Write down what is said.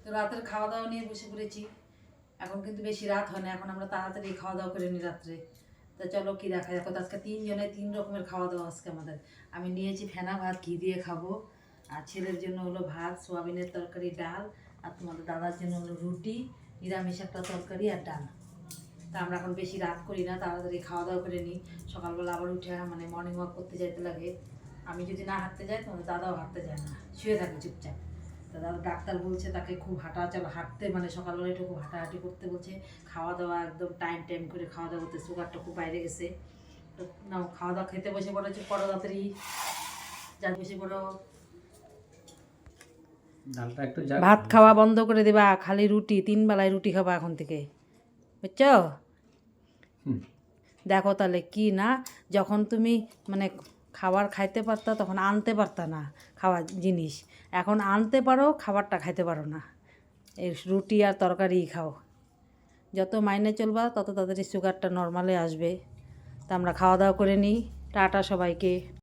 তো রাতের খাওয়া দাওয়া নিয়ে বসে পড়েছি। এখন কিন্তু বেশি রাত হয় না, এখন আমরা তাড়াতাড়ি খাওয়া দাওয়া করে নিই রাত্রে। তো চলো কি দেখা যাক। আজকে 3 জনের 3 রকমের খাওয়া দাওয়া আজকে আমাদের। আমি নিয়েছি ফেনা ভাত, ঘি দিয়ে খাবো। আর ছেলের জন্য হলো ভাত, সোয়াবিনের তরকারি, ডাল। আর তোমাদের দাদার জন্য হলো রুটি, নিরামিষ একটা তরকারি আর ডাল। তা আমরা এখন বেশি রাত করি না, তাড়াতাড়ি খাওয়া দাওয়া করে নিই। সকালবেলা আবার উঠে মানে মর্নিং ওয়াক করতে যাইতে লাগে। আমি যদি না হাঁটতে যাই তোমাদের দাদাও হাঁটতে যায় না, শুয়ে থাকে চুপচাপ। তা দাদা ডাক্তার বলছে তাকে খুব হাঁটা চলো, হাঁটতে মানে সকালবেলা একটু খুব হাঁটাহাঁটি করতে বলছে। খাওয়া দাওয়া একদম টাইম করে খাওয়া দাওয়া করতে, সুগারটা খুব বাইরে গেছে। তো নাও খাওয়া দাওয়া খেতে বসে পড়েছে, পড়ো তাড়াতাড়ি যা বসে পড়ো। ভাত খাওয়া বন্ধ করে দেবা, খালি রুটি, 3 বেলায় রুটি খাবা এখন থেকে, বুঝছো? দেখো তাহলে কি না, যখন তুমি মানে খাবার খাইতে পারতা তখন আনতে পারতা না খাওয়ার জিনিস, এখন আনতে পারো, খাবারটা খাইতে পারো না। এই রুটি আর তরকারি খাও। যত মাইনে চলবা তত তাড়াতাড়ি সুগারটা নর্মালে আসবে। তা আমরা খাওয়া দাওয়া করে নিই। টাটা সবাইকে।